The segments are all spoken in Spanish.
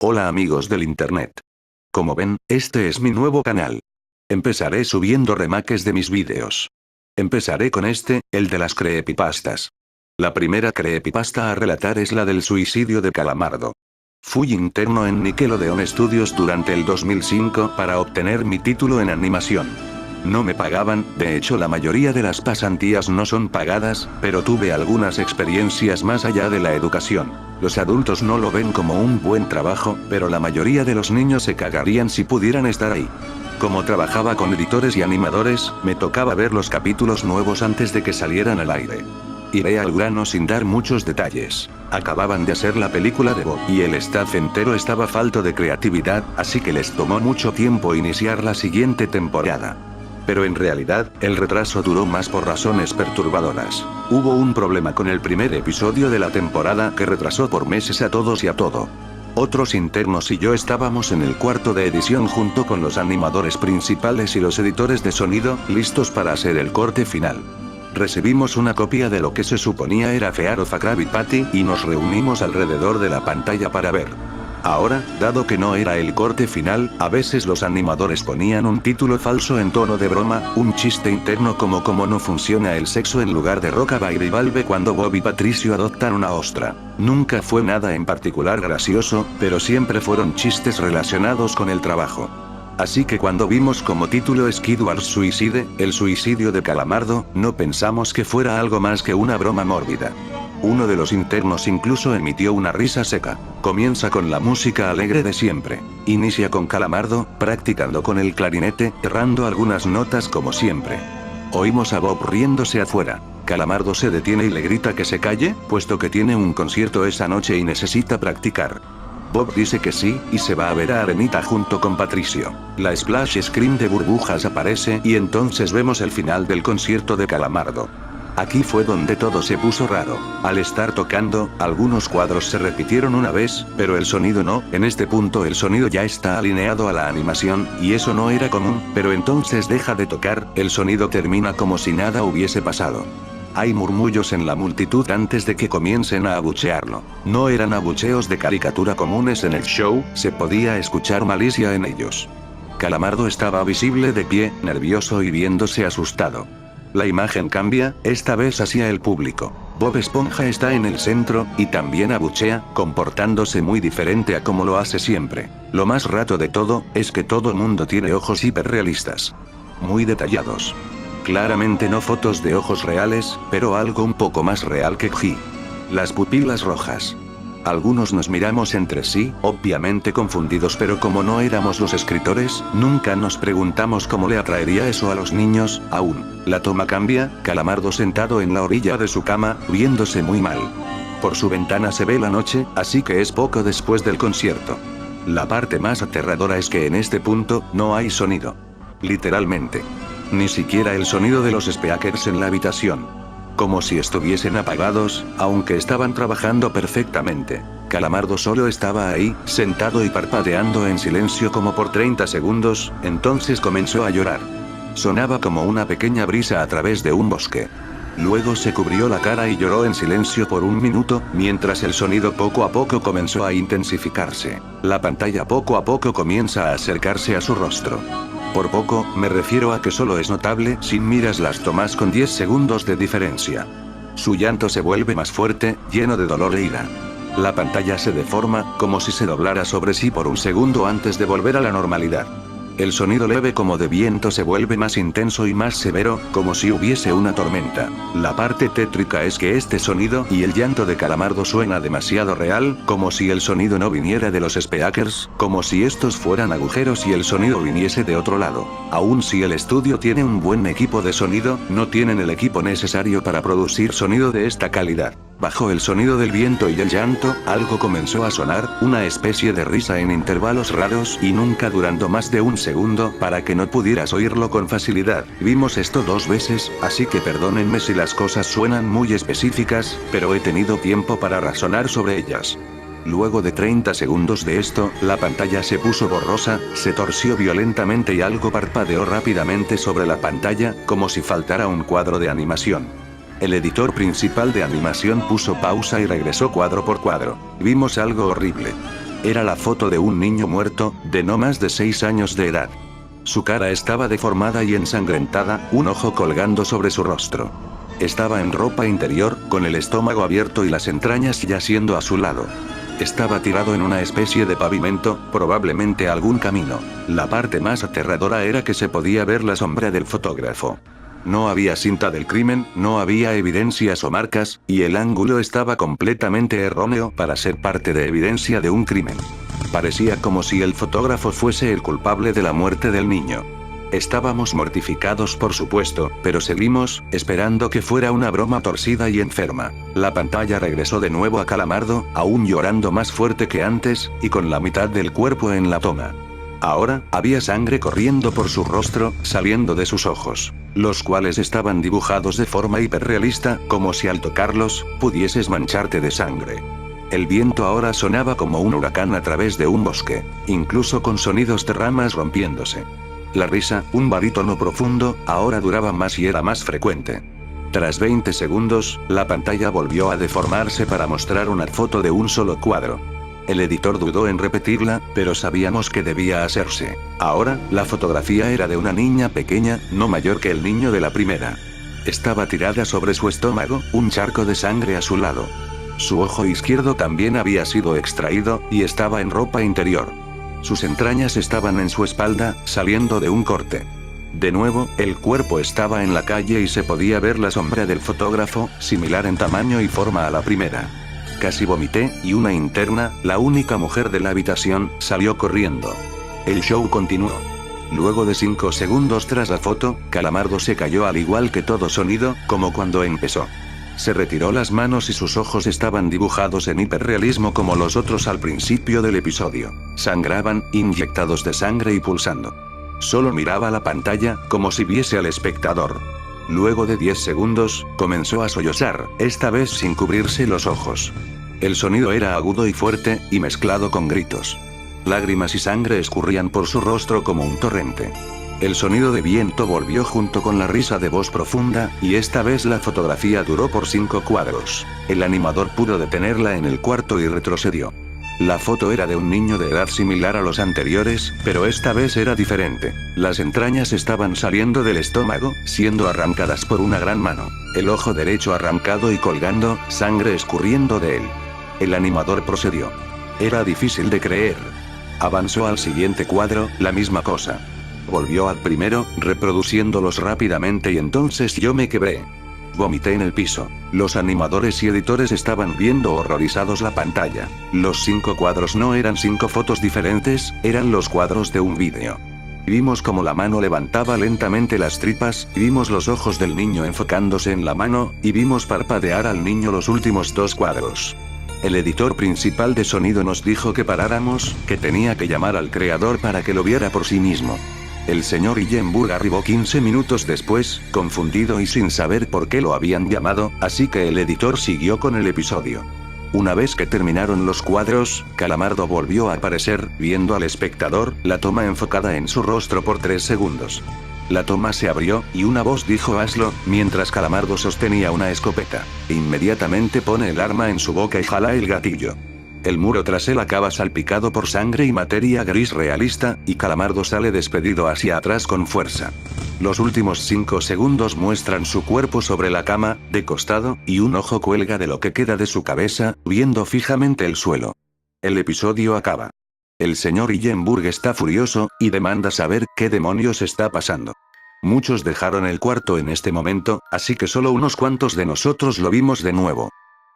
Hola amigos del internet. Como ven, este es mi nuevo canal. Empezaré subiendo remakes de mis vídeos. Empezaré con el de las creepypastas. La primera creepypasta a relatar es la del suicidio de Calamardo. Fui interno en Nickelodeon Studios durante el 2005 para obtener mi título en animación. No me pagaban, de hecho la mayoría de las pasantías no son pagadas, pero tuve algunas experiencias más allá de la educación. Los adultos no lo ven como un buen trabajo, pero la mayoría de los niños se cagarían si pudieran estar ahí. Como trabajaba con editores y animadores, me tocaba ver los capítulos nuevos antes de que salieran al aire. Iré al grano sin dar muchos detalles. Acababan de hacer la película de Bob y el staff entero estaba falto de creatividad, así que les tomó mucho tiempo iniciar la siguiente temporada. Pero en realidad, el retraso duró más por razones perturbadoras. Hubo un problema con el primer episodio de la temporada que retrasó por meses a todos y a todo. Otros internos y yo estábamos en el cuarto de edición junto con los animadores principales y los editores de sonido, listos para hacer el corte final. Recibimos una copia de lo que se suponía era Fear of a Krabby Patty y nos reunimos alrededor de la pantalla para ver. Ahora, dado que no era el corte final, a veces los animadores ponían un título falso en tono de broma, un chiste interno como cómo no funciona el sexo en lugar de Rockabilly Valve cuando Bob y Patricio adoptan una ostra. Nunca fue nada en particular gracioso, pero siempre fueron chistes relacionados con el trabajo. Así que cuando vimos como título Skidward Suicide, el suicidio de Calamardo, no pensamos que fuera algo más que una broma mórbida. Uno de los internos incluso emitió una risa seca. Comienza con la música alegre de siempre. Inicia con Calamardo, practicando con el clarinete, errando algunas notas como siempre. Oímos a Bob riéndose afuera. Calamardo se detiene y le grita que se calle, puesto que tiene un concierto esa noche y necesita practicar. Bob dice que sí, y se va a ver a Arenita junto con Patricio. La splash screen de burbujas aparece y entonces vemos el final del concierto de Calamardo. Aquí fue donde todo se puso raro. Al estar tocando, algunos cuadros se repitieron una vez, pero el sonido no. En este punto el sonido ya está alineado a la animación, y eso no era común, pero entonces deja de tocar, el sonido termina como si nada hubiese pasado. Hay murmullos en la multitud antes de que comiencen a abuchearlo. No eran abucheos de caricatura comunes en el show, se podía escuchar malicia en ellos. Calamardo estaba visible de pie, nervioso y viéndose asustado. La imagen cambia, esta vez hacia el público. Bob Esponja está en el centro, y también abuchea, comportándose muy diferente a como lo hace siempre. Lo más raro de todo, es que todo mundo tiene ojos hiperrealistas. Muy detallados. Claramente no fotos de ojos reales, pero algo un poco más real que G. Las pupilas rojas. Algunos nos miramos entre sí, obviamente confundidos, pero como no éramos los escritores, nunca nos preguntamos cómo le atraería eso a los niños, aún. La toma cambia, Calamardo sentado en la orilla de su cama, viéndose muy mal. Por su ventana se ve la noche, así que es poco después del concierto. La parte más aterradora es que en este punto, no hay sonido. Literalmente. Ni siquiera el sonido de los speakers en la habitación. Como si estuviesen apagados, aunque estaban trabajando perfectamente. Calamardo solo estaba ahí, sentado y parpadeando en silencio como por 30 segundos, entonces comenzó a llorar. Sonaba como una pequeña brisa a través de un bosque. Luego se cubrió la cara y lloró en silencio por un minuto, mientras el sonido poco a poco comenzó a intensificarse. La pantalla poco a poco comienza a acercarse a su rostro. Por poco, me refiero a que solo es notable si miras las tomas con 10 segundos de diferencia. Su llanto se vuelve más fuerte, lleno de dolor e ira. La pantalla se deforma, como si se doblara sobre sí por un segundo antes de volver a la normalidad. El sonido leve como de viento se vuelve más intenso y más severo, como si hubiese una tormenta. La parte tétrica es que este sonido y el llanto de Calamardo suena demasiado real, como si el sonido no viniera de los speakers, como si estos fueran agujeros y el sonido viniese de otro lado. Aun si el estudio tiene un buen equipo de sonido, no tienen el equipo necesario para producir sonido de esta calidad. Bajo el sonido del viento y el llanto, algo comenzó a sonar, una especie de risa en intervalos raros y nunca durando más de un segundo, para que no pudieras oírlo con facilidad. Vimos esto 2 veces, así que perdónenme si las cosas suenan muy específicas, pero he tenido tiempo para razonar sobre ellas. Luego de 30 segundos de esto, la pantalla se puso borrosa, se torció violentamente y algo parpadeó rápidamente sobre la pantalla, como si faltara un cuadro de animación. El editor principal de animación puso pausa y regresó cuadro por cuadro. Vimos algo horrible. Era la foto de un niño muerto, de no más de 6 años de edad. Su cara estaba deformada y ensangrentada, un ojo colgando sobre su rostro. Estaba en ropa interior, con el estómago abierto y las entrañas yaciendo a su lado. Estaba tirado en una especie de pavimento, probablemente algún camino. La parte más aterradora era que se podía ver la sombra del fotógrafo. No había cinta del crimen, no había evidencias o marcas, y el ángulo estaba completamente erróneo para ser parte de evidencia de un crimen. Parecía como si el fotógrafo fuese el culpable de la muerte del niño. Estábamos mortificados, por supuesto, pero seguimos, esperando que fuera una broma torcida y enferma. La pantalla regresó de nuevo a Calamardo, aún llorando más fuerte que antes, y con la mitad del cuerpo en la toma. Ahora, había sangre corriendo por su rostro, saliendo de sus ojos, los cuales estaban dibujados de forma hiperrealista, como si al tocarlos, pudieses mancharte de sangre. El viento ahora sonaba como un huracán a través de un bosque, incluso con sonidos de ramas rompiéndose. La risa, un barítono profundo, ahora duraba más y era más frecuente. Tras 20 segundos, la pantalla volvió a deformarse para mostrar una foto de un solo cuadro. El editor dudó en repetirla, pero sabíamos que debía hacerse. Ahora, la fotografía era de una niña pequeña, no mayor que el niño de la primera. Estaba tirada sobre su estómago, un charco de sangre a su lado. Su ojo izquierdo también había sido extraído, y estaba en ropa interior. Sus entrañas estaban en su espalda, saliendo de un corte. De nuevo, el cuerpo estaba en la calle y se podía ver la sombra del fotógrafo, similar en tamaño y forma a la primera. Casi vomité, y una interna, la única mujer de la habitación, salió corriendo. El show continuó. Luego de 5 segundos tras la foto, Calamardo se cayó al igual que todo sonido, como cuando empezó. Se retiró las manos y sus ojos estaban dibujados en hiperrealismo como los otros al principio del episodio. Sangraban, inyectados de sangre y pulsando. Solo miraba la pantalla, como si viese al espectador. Luego de 10 segundos, comenzó a sollozar, esta vez sin cubrirse los ojos. El sonido era agudo y fuerte, y mezclado con gritos. Lágrimas y sangre escurrían por su rostro como un torrente. El sonido de viento volvió junto con la risa de voz profunda, y esta vez la fotografía duró por 5 cuadros. El animador pudo detenerla en el cuarto y retrocedió. La foto era de un niño de edad similar a los anteriores, pero esta vez era diferente. Las entrañas estaban saliendo del estómago, siendo arrancadas por una gran mano. El ojo derecho arrancado y colgando, sangre escurriendo de él. El animador procedió. Era difícil de creer. Avanzó al siguiente cuadro, la misma cosa. Volvió al primero, reproduciéndolos rápidamente y entonces yo me quebré. Vomité en el piso. Los animadores y editores estaban viendo horrorizados la pantalla. Los 5 cuadros no eran 5 fotos diferentes, eran los cuadros de un vídeo. Vimos como la mano levantaba lentamente las tripas, vimos los ojos del niño enfocándose en la mano, y vimos parpadear al niño los últimos 2 cuadros. El editor principal de sonido nos dijo que paráramos, que tenía que llamar al creador para que lo viera por sí mismo. El señor Illenburg arribó 15 minutos después, confundido y sin saber por qué lo habían llamado, así que el editor siguió con el episodio. Una vez que terminaron los cuadros, Calamardo volvió a aparecer, viendo al espectador, la toma enfocada en su rostro por 3 segundos. La toma se abrió, y una voz dijo hazlo, mientras Calamardo sostenía una escopeta. Inmediatamente pone el arma en su boca y jala el gatillo. El muro tras él acaba salpicado por sangre y materia gris realista, y Calamardo sale despedido hacia atrás con fuerza. Los últimos 5 segundos muestran su cuerpo sobre la cama, de costado, y un ojo cuelga de lo que queda de su cabeza, viendo fijamente el suelo. El episodio acaba. El señor Illenburg está furioso, y demanda saber qué demonios está pasando. Muchos dejaron el cuarto en este momento, así que solo unos cuantos de nosotros lo vimos de nuevo.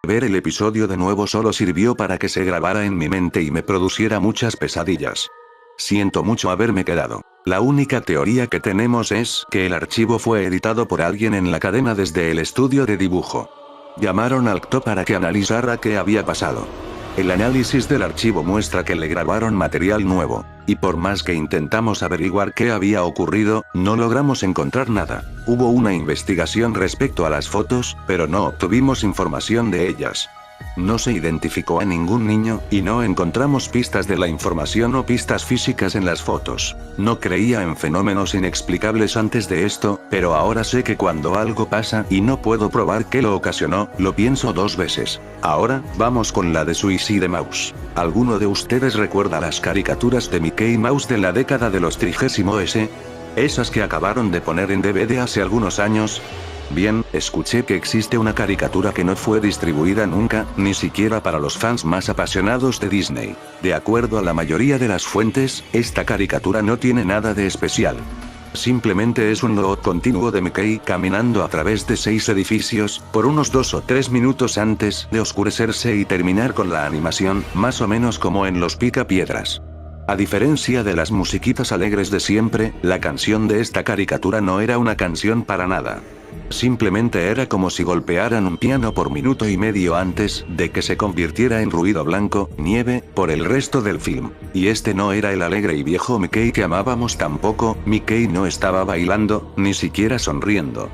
Ver el episodio de nuevo solo sirvió para que se grabara en mi mente y me produciera muchas pesadillas. Siento mucho haberme quedado. La única teoría que tenemos es que el archivo fue editado por alguien en la cadena desde el estudio de dibujo. Llamaron al CTO para que analizara qué había pasado. El análisis del archivo muestra que le grabaron material nuevo, y por más que intentamos averiguar qué había ocurrido, no logramos encontrar nada. Hubo una investigación respecto a las fotos, pero no obtuvimos información de ellas. No se identificó a ningún niño, y no encontramos pistas de la información o pistas físicas en las fotos. No creía en fenómenos inexplicables antes de esto, pero ahora sé que cuando algo pasa y no puedo probar qué lo ocasionó, lo pienso dos veces. Ahora, vamos con la de Suicide Mouse. ¿Alguno de ustedes recuerda las caricaturas de Mickey Mouse de la década de los 30s? Esas que acabaron de poner en DVD hace algunos años. Bien, escuché que existe una caricatura que no fue distribuida nunca, ni siquiera para los fans más apasionados de Disney. De acuerdo a la mayoría de las fuentes, esta caricatura no tiene nada de especial. Simplemente es un loop continuo de Mickey caminando a través de 6 edificios, por unos 2 o 3 minutos antes de oscurecerse y terminar con la animación, más o menos como en Los Picapiedras. A diferencia de las musiquitas alegres de siempre, la canción de esta caricatura no era una canción para nada. Simplemente era como si golpearan un piano por minuto y medio antes de que se convirtiera en ruido blanco, nieve, por el resto del film. Y este no era el alegre y viejo Mickey que amábamos tampoco. Mickey no estaba bailando, ni siquiera sonriendo.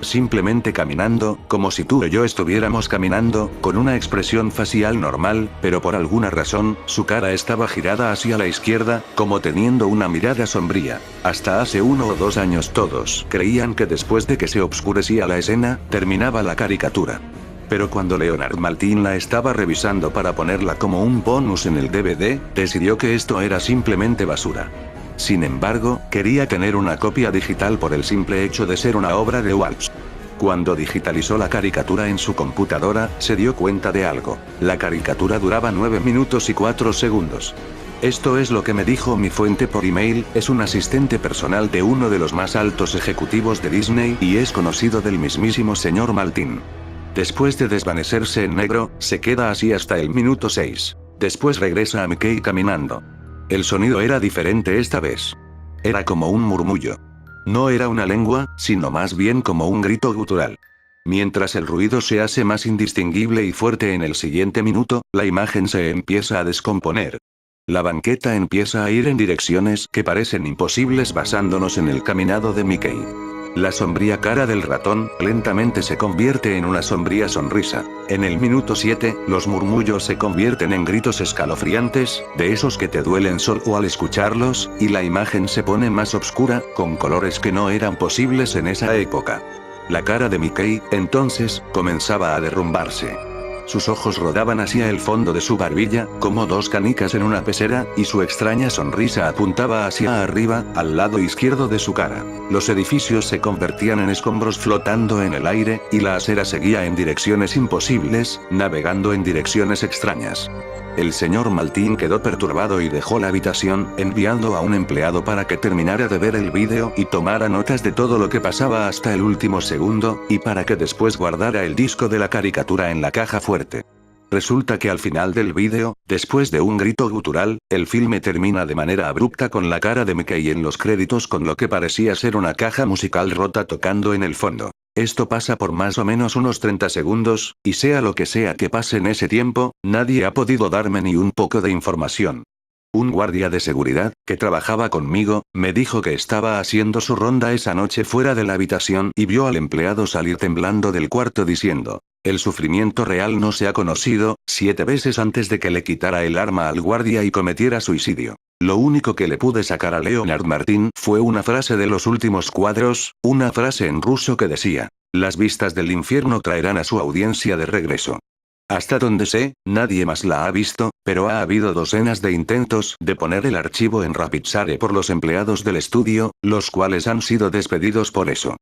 Simplemente caminando, como si tú y yo estuviéramos caminando, con una expresión facial normal, pero por alguna razón, su cara estaba girada hacia la izquierda, como teniendo una mirada sombría. Hasta hace 1 o 2 años todos creían que después de que se oscurecía la escena, terminaba la caricatura. Pero cuando Leonard Maltin la estaba revisando para ponerla como un bonus en el DVD, decidió que esto era simplemente basura. Sin embargo, quería tener una copia digital por el simple hecho de ser una obra de Walsh. Cuando digitalizó la caricatura en su computadora, se dio cuenta de algo. La caricatura duraba 9 minutos y 4 segundos. Esto es lo que me dijo mi fuente por email, es un asistente personal de uno de los más altos ejecutivos de Disney y es conocido del mismísimo señor Maltin. Después de desvanecerse en negro, se queda así hasta el minuto 6. Después regresa a Mickey caminando. El sonido era diferente esta vez. Era como un murmullo. No era una lengua, sino más bien como un grito gutural. Mientras el ruido se hace más indistinguible y fuerte en el siguiente minuto, la imagen se empieza a descomponer. La banqueta empieza a ir en direcciones que parecen imposibles basándonos en el caminado de Mickey. La sombría cara del ratón, lentamente se convierte en una sombría sonrisa. En el minuto 7, los murmullos se convierten en gritos escalofriantes, de esos que te duelen solo al escucharlos, y la imagen se pone más oscura, con colores que no eran posibles en esa época. La cara de Mickey, entonces, comenzaba a derrumbarse. Sus ojos rodaban hacia el fondo de su barbilla, como 2 canicas en una pecera, y su extraña sonrisa apuntaba hacia arriba, al lado izquierdo de su cara. Los edificios se convertían en escombros flotando en el aire, y la acera seguía en direcciones imposibles, navegando en direcciones extrañas. El señor Maltin quedó perturbado y dejó la habitación, enviando a un empleado para que terminara de ver el vídeo y tomara notas de todo lo que pasaba hasta el último segundo, y para que después guardara el disco de la caricatura en la caja fuerte. Resulta que al final del vídeo, después de un grito gutural, el filme termina de manera abrupta con la cara de Mickey en los créditos con lo que parecía ser una caja musical rota tocando en el fondo. Esto pasa por más o menos unos 30 segundos, y sea lo que sea que pase en ese tiempo, nadie ha podido darme ni un poco de información. Un guardia de seguridad, que trabajaba conmigo, me dijo que estaba haciendo su ronda esa noche fuera de la habitación y vio al empleado salir temblando del cuarto diciendo: el sufrimiento real no se ha conocido, 7 veces antes de que le quitara el arma al guardia y cometiera suicidio. Lo único que le pude sacar a Leonard Maltin fue una frase de los últimos cuadros, una frase en ruso que decía: las vistas del infierno traerán a su audiencia de regreso. Hasta donde sé, nadie más la ha visto, pero ha habido docenas de intentos de poner el archivo en RapidShare por los empleados del estudio, los cuales han sido despedidos por eso.